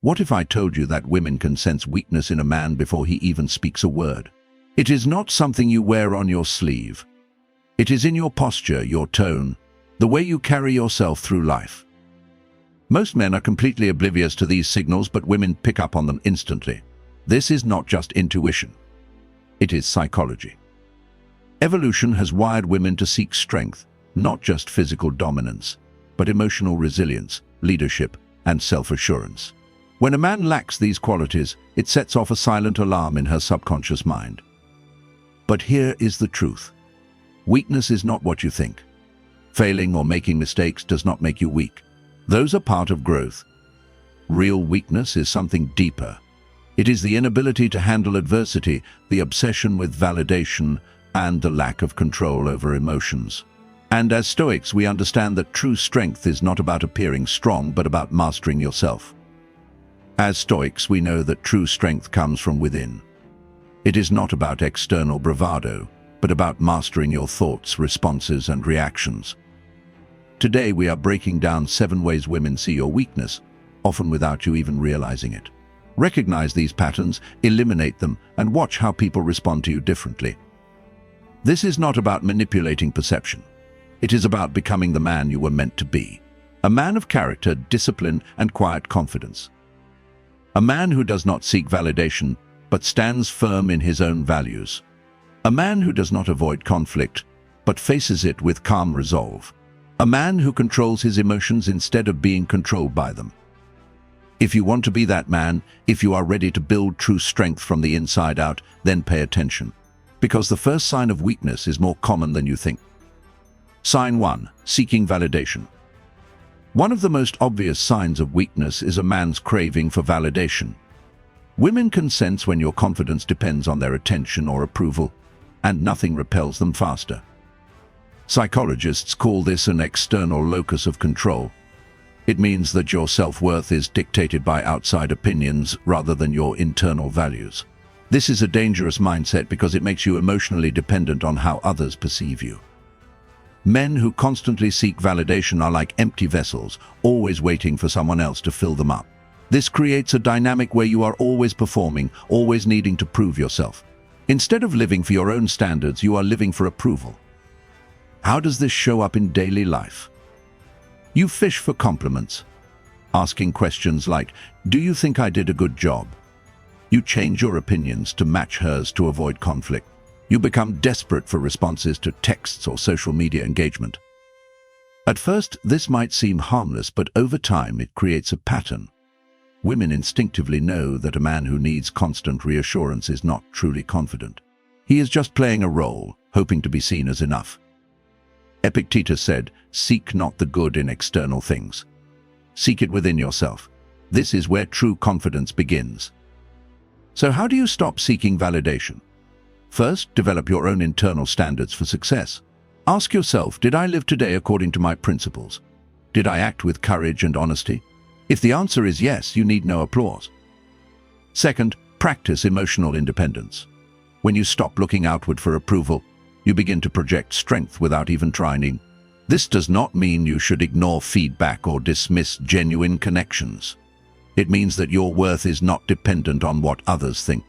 What if I told you that women can sense weakness in a man before he even speaks a word? It is not something you wear on your sleeve. It is in your posture, your tone, the way you carry yourself through life. Most men are completely oblivious to these signals, but women pick up on them instantly. This is not just intuition. It is psychology. Evolution has wired women to seek strength, not just physical dominance, but emotional resilience, leadership, and self-assurance. When a man lacks these qualities, it sets off a silent alarm in her subconscious mind. But here is the truth. Weakness is not what you think. Failing or making mistakes does not make you weak. Those are part of growth. Real weakness is something deeper. It is the inability to handle adversity, the obsession with validation, and the lack of control over emotions. And as Stoics, we understand that true strength is not about appearing strong, but about mastering yourself. As Stoics, we know that true strength comes from within. It is not about external bravado, but about mastering your thoughts, responses, and reactions. Today, we are breaking down 7 ways women see your weakness, often without you even realizing it. Recognize these patterns, eliminate them, and watch how people respond to you differently. This is not about manipulating perception. It is about becoming the man you were meant to be. A man of character, discipline, and quiet confidence. A man who does not seek validation, but stands firm in his own values. A man who does not avoid conflict, but faces it with calm resolve. A man who controls his emotions instead of being controlled by them. If you want to be that man, if you are ready to build true strength from the inside out, then pay attention. Because the first sign of weakness is more common than you think. Sign 1. Seeking validation. One of the most obvious signs of weakness is a man's craving for validation. Women can sense when your confidence depends on their attention or approval, and nothing repels them faster. Psychologists call this an external locus of control. It means that your self-worth is dictated by outside opinions rather than your internal values. This is a dangerous mindset because it makes you emotionally dependent on how others perceive you. Men who constantly seek validation are like empty vessels, always waiting for someone else to fill them up. This creates a dynamic where you are always performing, always needing to prove yourself. Instead of living for your own standards, you are living for approval. How does this show up in daily life? You fish for compliments, asking questions like, "Do you think I did a good job?" You change your opinions to match hers to avoid conflict. You become desperate for responses to texts or social media engagement. At first, this might seem harmless, but over time it creates a pattern. Women instinctively know that a man who needs constant reassurance is not truly confident. He is just playing a role, hoping to be seen as enough. Epictetus said, "Seek not the good in external things. Seek it within yourself. This is where true confidence begins." So how do you stop seeking validation? First, develop your own internal standards for success. Ask yourself, did I live today according to my principles? Did I act with courage and honesty? If the answer is yes, you need no applause. Second, practice emotional independence. When you stop looking outward for approval, you begin to project strength without even trying. This does not mean you should ignore feedback or dismiss genuine connections. It means that your worth is not dependent on what others think.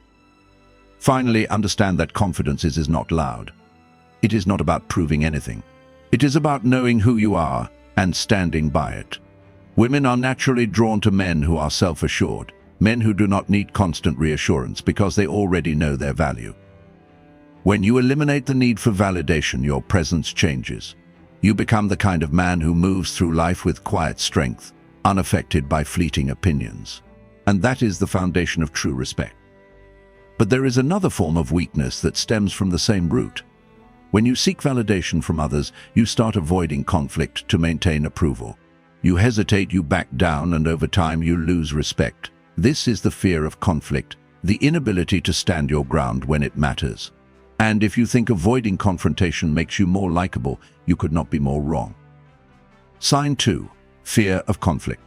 Finally, understand that confidence is not loud. It is not about proving anything. It is about knowing who you are and standing by it. Women are naturally drawn to men who are self-assured, men who do not need constant reassurance because they already know their value. When you eliminate the need for validation, your presence changes. You become the kind of man who moves through life with quiet strength, unaffected by fleeting opinions. And that is the foundation of true respect. But there is another form of weakness that stems from the same root. When you seek validation from others, you start avoiding conflict to maintain approval. You hesitate, you back down, and over time you lose respect. This is the fear of conflict, the inability to stand your ground when it matters. And if you think avoiding confrontation makes you more likable, you could not be more wrong. Sign 2. Fear of conflict.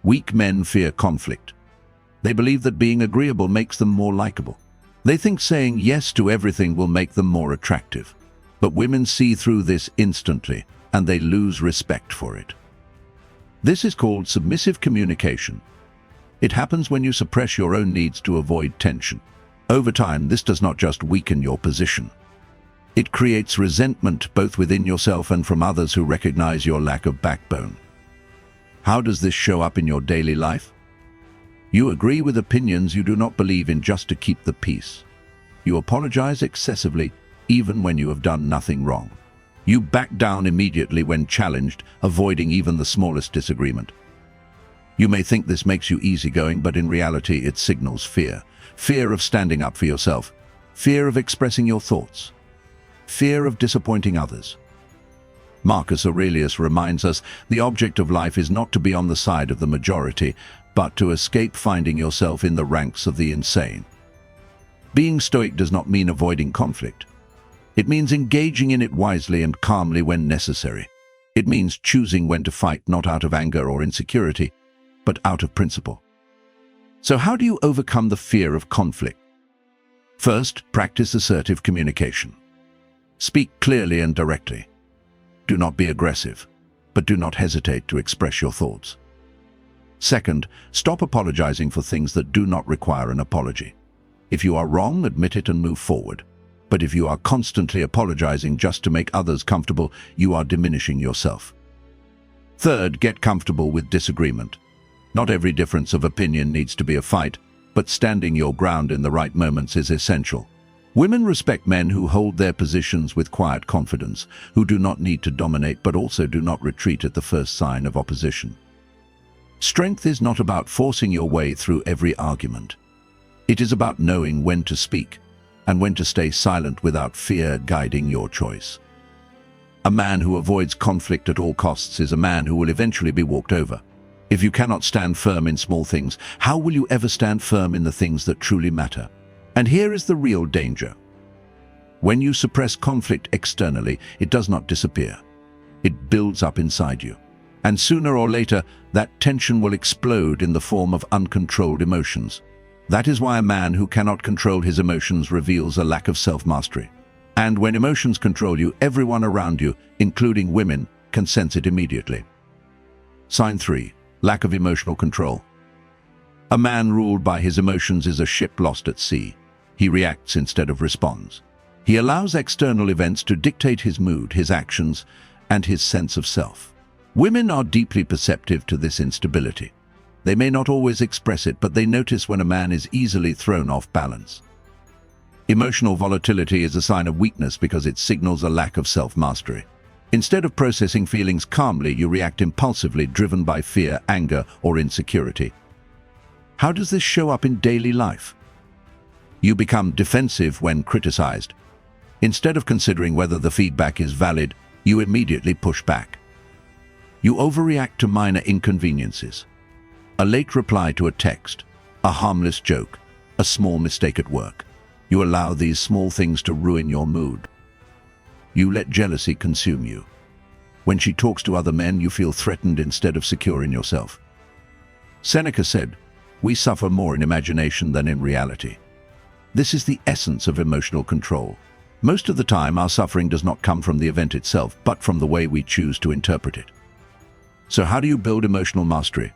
Weak men fear conflict. They believe that being agreeable makes them more likable. They think saying yes to everything will make them more attractive. But women see through this instantly, and they lose respect for it. This is called submissive communication. It happens when you suppress your own needs to avoid tension. Over time, this does not just weaken your position. It creates resentment both within yourself and from others who recognize your lack of backbone. How does this show up in your daily life? You agree with opinions you do not believe in just to keep the peace. You apologize excessively, even when you have done nothing wrong. You back down immediately when challenged, avoiding even the smallest disagreement. You may think this makes you easygoing, but in reality it signals fear. Fear of standing up for yourself. Fear of expressing your thoughts. Fear of disappointing others. Marcus Aurelius reminds us the object of life is not to be on the side of the majority, but to escape finding yourself in the ranks of the insane. Being stoic does not mean avoiding conflict. It means engaging in it wisely and calmly when necessary. It means choosing when to fight, not out of anger or insecurity, but out of principle. So how do you overcome the fear of conflict? First, practice assertive communication. Speak clearly and directly. Do not be aggressive, but do not hesitate to express your thoughts. Second, stop apologizing for things that do not require an apology. If you are wrong, admit it and move forward. But if you are constantly apologizing just to make others comfortable, you are diminishing yourself. Third, get comfortable with disagreement. Not every difference of opinion needs to be a fight, but standing your ground in the right moments is essential. Women respect men who hold their positions with quiet confidence, who do not need to dominate but also do not retreat at the first sign of opposition. Strength is not about forcing your way through every argument. It is about knowing when to speak and when to stay silent without fear guiding your choice. A man who avoids conflict at all costs is a man who will eventually be walked over. If you cannot stand firm in small things, how will you ever stand firm in the things that truly matter? And here is the real danger. When you suppress conflict externally, it does not disappear. It builds up inside you. And sooner or later, that tension will explode in the form of uncontrolled emotions. That is why a man who cannot control his emotions reveals a lack of self-mastery. And when emotions control you, everyone around you, including women, can sense it immediately. Sign 3. Lack of emotional control. A man ruled by his emotions is a ship lost at sea. He reacts instead of responds. He allows external events to dictate his mood, his actions, and his sense of self. Women are deeply perceptive to this instability. They may not always express it, but they notice when a man is easily thrown off balance. Emotional volatility is a sign of weakness because it signals a lack of self-mastery. Instead of processing feelings calmly, you react impulsively, driven by fear, anger, or insecurity. How does this show up in daily life? You become defensive when criticized. Instead of considering whether the feedback is valid, you immediately push back. You overreact to minor inconveniences. A late reply to a text, a harmless joke, a small mistake at work. You allow these small things to ruin your mood. You let jealousy consume you. When she talks to other men, you feel threatened instead of secure in yourself. Seneca said, "We suffer more in imagination than in reality." This is the essence of emotional control. Most of the time, our suffering does not come from the event itself, but from the way we choose to interpret it. So how do you build emotional mastery?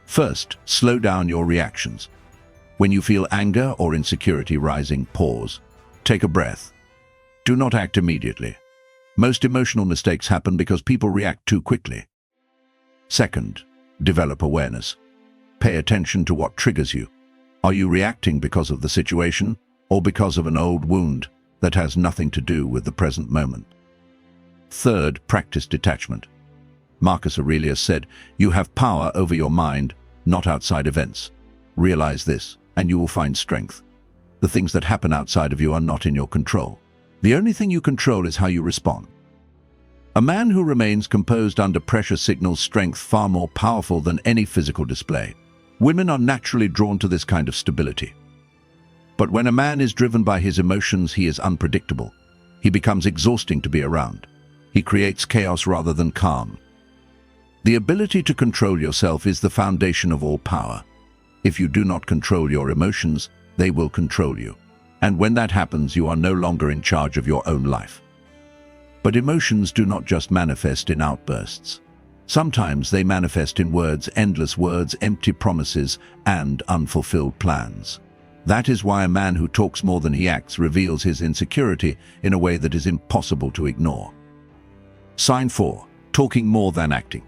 First, slow down your reactions. When you feel anger or insecurity rising, pause. Take a breath. Do not act immediately. Most emotional mistakes happen because people react too quickly. Second, develop awareness. Pay attention to what triggers you. Are you reacting because of the situation or because of an old wound that has nothing to do with the present moment? Third, practice detachment. Marcus Aurelius said, "You have power over your mind, not outside events." Realize this, and you will find strength. The things that happen outside of you are not in your control. The only thing you control is how you respond. A man who remains composed under pressure signals strength far more powerful than any physical display. Women are naturally drawn to this kind of stability. But when a man is driven by his emotions, he is unpredictable. He becomes exhausting to be around. He creates chaos rather than calm. The ability to control yourself is the foundation of all power. If you do not control your emotions, they will control you. And when that happens, you are no longer in charge of your own life. But emotions do not just manifest in outbursts. Sometimes they manifest in words, endless words, empty promises, and unfulfilled plans. That is why a man who talks more than he acts reveals his insecurity in a way that is impossible to ignore. Sign 4. Talking more than acting.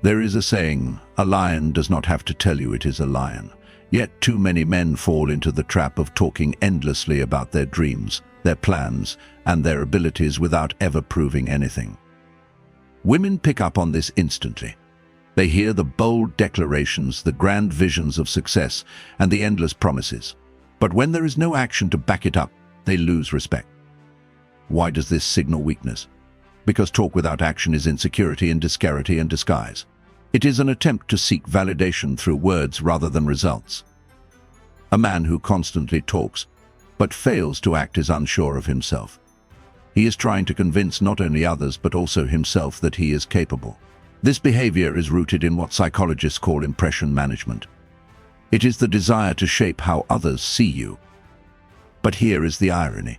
There is a saying, a lion does not have to tell you it is a lion. Yet too many men fall into the trap of talking endlessly about their dreams, their plans, and their abilities without ever proving anything. Women pick up on this instantly. They hear the bold declarations, the grand visions of success, and the endless promises. But when there is no action to back it up, they lose respect. Why does this signal weakness? Because talk without action is insecurity and disparity and disguise. It is an attempt to seek validation through words rather than results. A man who constantly talks but fails to act is unsure of himself. He is trying to convince not only others but also himself that he is capable. This behavior is rooted in what psychologists call impression management. It is the desire to shape how others see you. But here is the irony.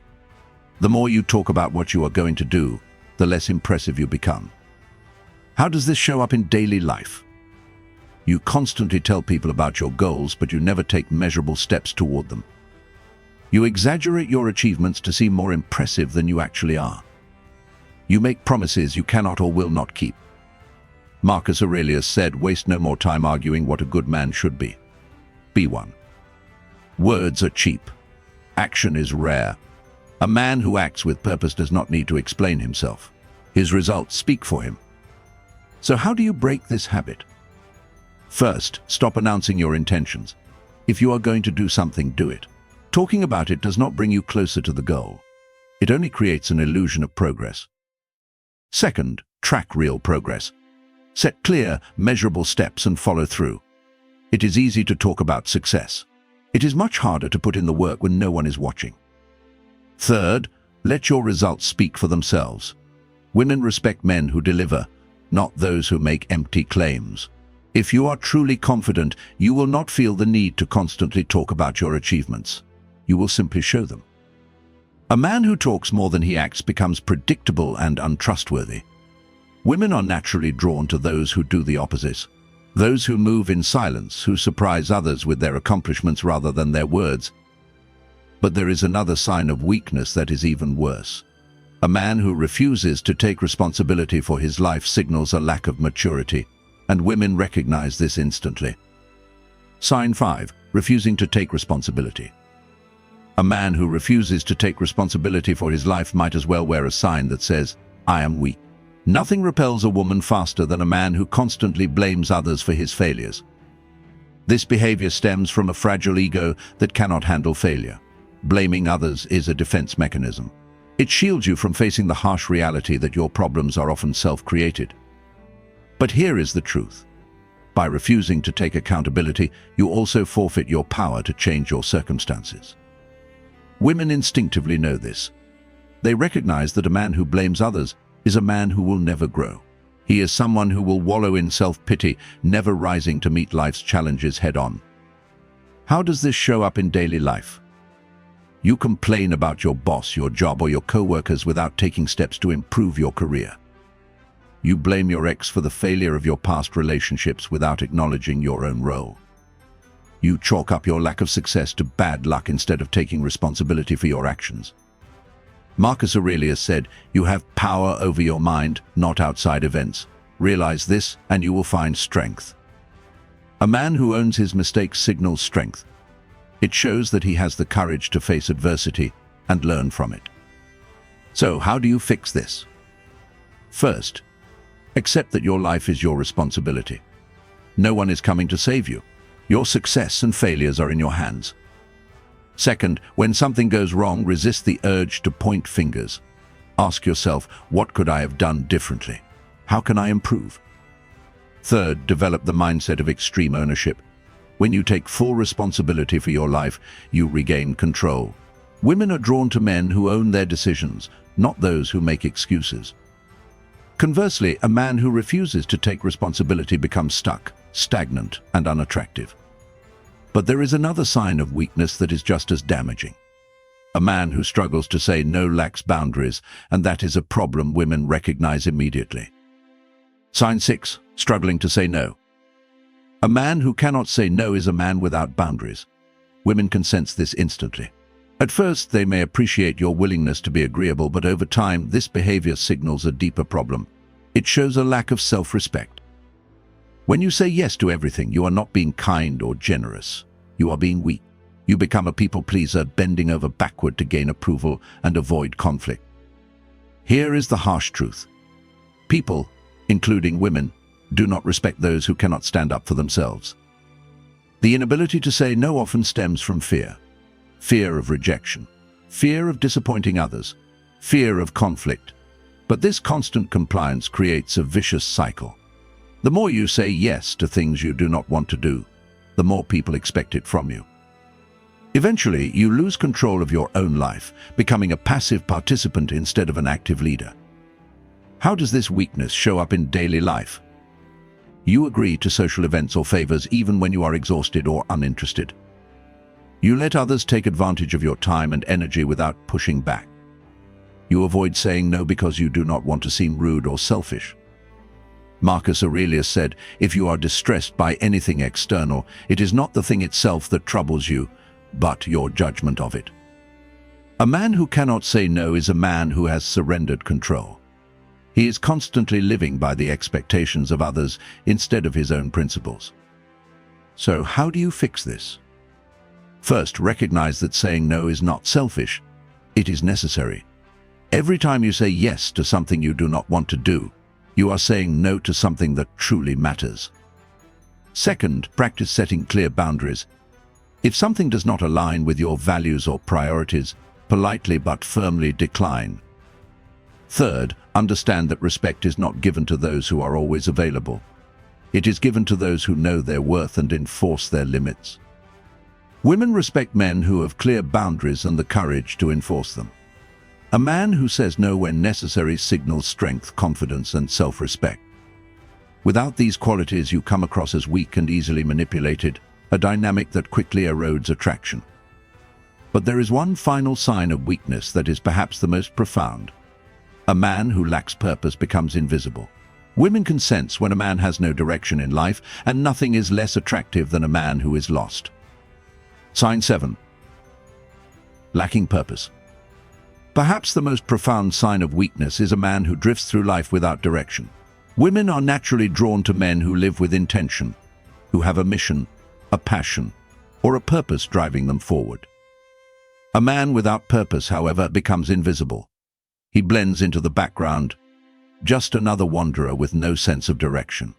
The more you talk about what you are going to do, the less impressive you become. How does this show up in daily life? You constantly tell people about your goals, but you never take measurable steps toward them. You exaggerate your achievements to seem more impressive than you actually are. You make promises you cannot or will not keep. Marcus Aurelius said, "Waste no more time arguing what a good man should be. Be one." Words are cheap. Action is rare. A man who acts with purpose does not need to explain himself. His results speak for him. So how do you break this habit? First, stop announcing your intentions. If you are going to do something, do it. Talking about it does not bring you closer to the goal. It only creates an illusion of progress. Second, track real progress. Set clear, measurable steps and follow through. It is easy to talk about success. It is much harder to put in the work when no one is watching. Third, let your results speak for themselves. Women respect men who deliver, not those who make empty claims. If you are truly confident, you will not feel the need to constantly talk about your achievements. You will simply show them. A man who talks more than he acts becomes predictable and untrustworthy. Women are naturally drawn to those who do the opposite. Those who move in silence, who surprise others with their accomplishments rather than their words. But there is another sign of weakness that is even worse. A man who refuses to take responsibility for his life signals a lack of maturity, and women recognize this instantly. Sign 5. Refusing to take responsibility. A man who refuses to take responsibility for his life might as well wear a sign that says, "I am weak." Nothing repels a woman faster than a man who constantly blames others for his failures. This behavior stems from a fragile ego that cannot handle failure. Blaming others is a defense mechanism. It shields you from facing the harsh reality that your problems are often self-created. But here is the truth. By refusing to take accountability, you also forfeit your power to change your circumstances. Women instinctively know this. They recognize that a man who blames others is a man who will never grow. He is someone who will wallow in self-pity, never rising to meet life's challenges head-on. How does this show up in daily life? You complain about your boss, your job, or your co-workers without taking steps to improve your career. You blame your ex for the failure of your past relationships without acknowledging your own role. You chalk up your lack of success to bad luck instead of taking responsibility for your actions. Marcus Aurelius said, "You have power over your mind, not outside events. Realize this, and you will find strength." A man who owns his mistakes signals strength. It shows that he has the courage to face adversity and learn from it. So, how do you fix this? First, accept that your life is your responsibility. No one is coming to save you. Your success and failures are in your hands. Second, when something goes wrong, resist the urge to point fingers. Ask yourself, what could I have done differently? How can I improve? Third, develop the mindset of extreme ownership. When you take full responsibility for your life, you regain control. Women are drawn to men who own their decisions, not those who make excuses. Conversely, a man who refuses to take responsibility becomes stuck, stagnant, and unattractive. But there is another sign of weakness that is just as damaging. A man who struggles to say no lacks boundaries, and that is a problem women recognize immediately. Sign 6. Struggling to say no. A man who cannot say no is a man without boundaries. Women can sense this instantly. At first, they may appreciate your willingness to be agreeable, but over time, this behavior signals a deeper problem. It shows a lack of self-respect. When you say yes to everything, you are not being kind or generous. You are being weak. You become a people pleaser, bending over backward to gain approval and avoid conflict. Here is the harsh truth. People, including women, do not respect those who cannot stand up for themselves. The inability to say no often stems from fear. Fear of rejection, fear of disappointing others, fear of conflict. But this constant compliance creates a vicious cycle. The more you say yes to things you do not want to do, the more people expect it from you. Eventually, you lose control of your own life, becoming a passive participant instead of an active leader. How does this weakness show up in daily life? You agree to social events or favors even when you are exhausted or uninterested. You let others take advantage of your time and energy without pushing back. You avoid saying no because you do not want to seem rude or selfish. Marcus Aurelius said, "If you are distressed by anything external, it is not the thing itself that troubles you, but your judgment of it." A man who cannot say no is a man who has surrendered control. He is constantly living by the expectations of others instead of his own principles. So how do you fix this? First, recognize that saying no is not selfish. It is necessary. Every time you say yes to something you do not want to do, you are saying no to something that truly matters. Second, practice setting clear boundaries. If something does not align with your values or priorities, politely but firmly decline. Third, understand that respect is not given to those who are always available. It is given to those who know their worth and enforce their limits. Women respect men who have clear boundaries and the courage to enforce them. A man who says no when necessary signals strength, confidence, and self-respect. Without these qualities, you come across as weak and easily manipulated, a dynamic that quickly erodes attraction. But there is one final sign of weakness that is perhaps the most profound. A man who lacks purpose becomes invisible. Women can sense when a man has no direction in life, and nothing is less attractive than a man who is lost. Sign 7. Lacking purpose. Perhaps the most profound sign of weakness is a man who drifts through life without direction. Women are naturally drawn to men who live with intention, who have a mission, a passion, or a purpose driving them forward. A man without purpose, however, becomes invisible. He blends into the background, just another wanderer with no sense of direction.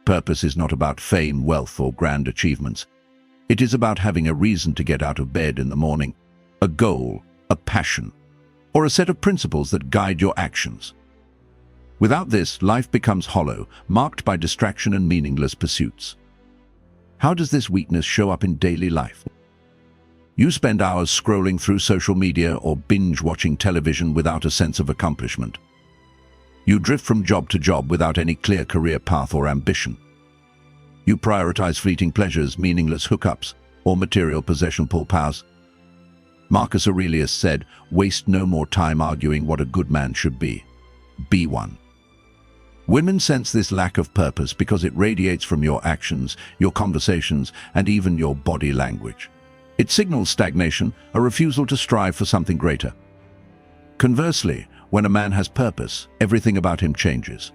Purpose is not about fame, wealth, or grand achievements. It is about having a reason to get out of bed in the morning, a goal, a passion, or a set of principles that guide your actions. Without this, life becomes hollow, marked by distraction and meaningless pursuits. How does this weakness show up in daily life? You spend hours scrolling through social media or binge-watching television without a sense of accomplishment. You drift from job to job without any clear career path or ambition. You prioritize fleeting pleasures, meaningless hookups, or material possession pull powers. Marcus Aurelius said, "Waste no more time arguing what a good man should be. Be one." Women sense this lack of purpose because it radiates from your actions, your conversations, and even your body language. It signals stagnation, a refusal to strive for something greater. Conversely, when a man has purpose, everything about him changes.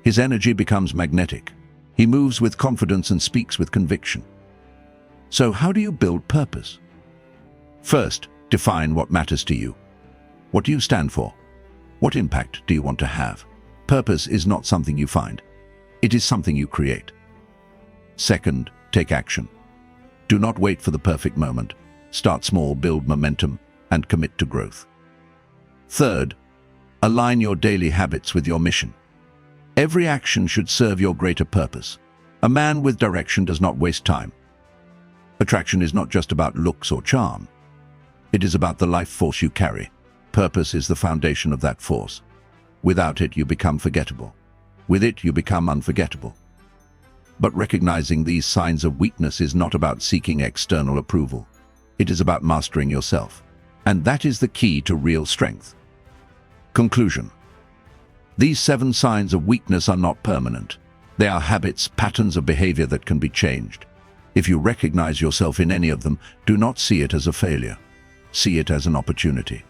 His energy becomes magnetic. He moves with confidence and speaks with conviction. So how do you build purpose? First, define what matters to you. What do you stand for? What impact do you want to have? Purpose is not something you find. It is something you create. Second, take action. Do not wait for the perfect moment. Start small, build momentum, and commit to growth. Third, align your daily habits with your mission. Every action should serve your greater purpose. A man with direction does not waste time. Attraction is not just about looks or charm. It is about the life force you carry. Purpose is the foundation of that force. Without it, you become forgettable. With it, you become unforgettable. But recognizing these signs of weakness is not about seeking external approval. It is about mastering yourself. And that is the key to real strength. Conclusion. These 7 signs of weakness are not permanent. They are habits, patterns of behavior that can be changed. If you recognize yourself in any of them, do not see it as a failure. See it as an opportunity.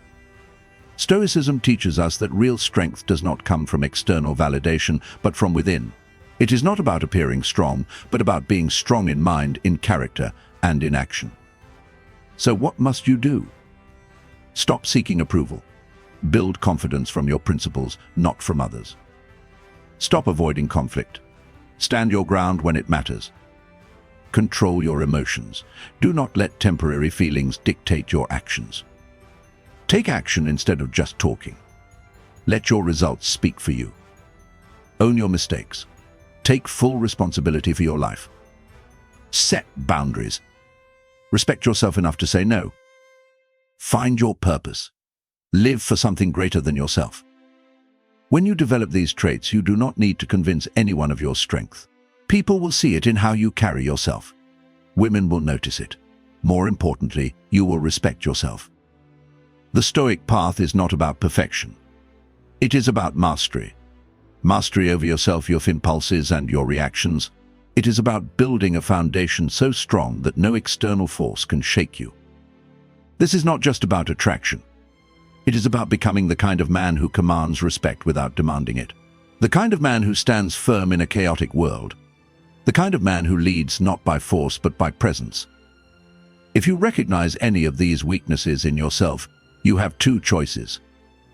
Stoicism teaches us that real strength does not come from external validation, but from within. It is not about appearing strong, but about being strong in mind, in character, and in action. So what must you do? Stop seeking approval. Build confidence from your principles, not from others. Stop avoiding conflict. Stand your ground when it matters. Control your emotions. Do not let temporary feelings dictate your actions. Take action instead of just talking. Let your results speak for you. Own your mistakes. Take full responsibility for your life. Set boundaries. Respect yourself enough to say no. Find your purpose. Live for something greater than yourself. When you develop these traits, you do not need to convince anyone of your strength. People will see it in how you carry yourself. Women will notice it. More importantly, you will respect yourself. The Stoic path is not about perfection. It is about mastery. Mastery over yourself, your impulses, and your reactions. It is about building a foundation so strong that no external force can shake you. This is not just about attraction. It is about becoming the kind of man who commands respect without demanding it. The kind of man who stands firm in a chaotic world. The kind of man who leads not by force but by presence. If you recognize any of these weaknesses in yourself, you have 2 choices.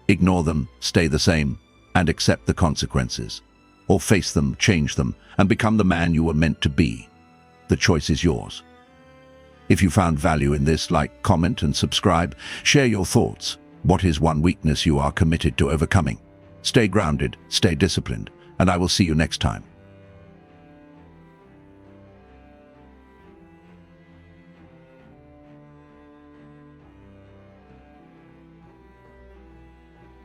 Ignore them, stay the same, and accept the consequences. Or face them, change them, and become the man you were meant to be. The choice is yours. If you found value in this, like, comment, and subscribe. Share your thoughts. What is one weakness you are committed to overcoming? Stay grounded, stay disciplined, and I will see you next time.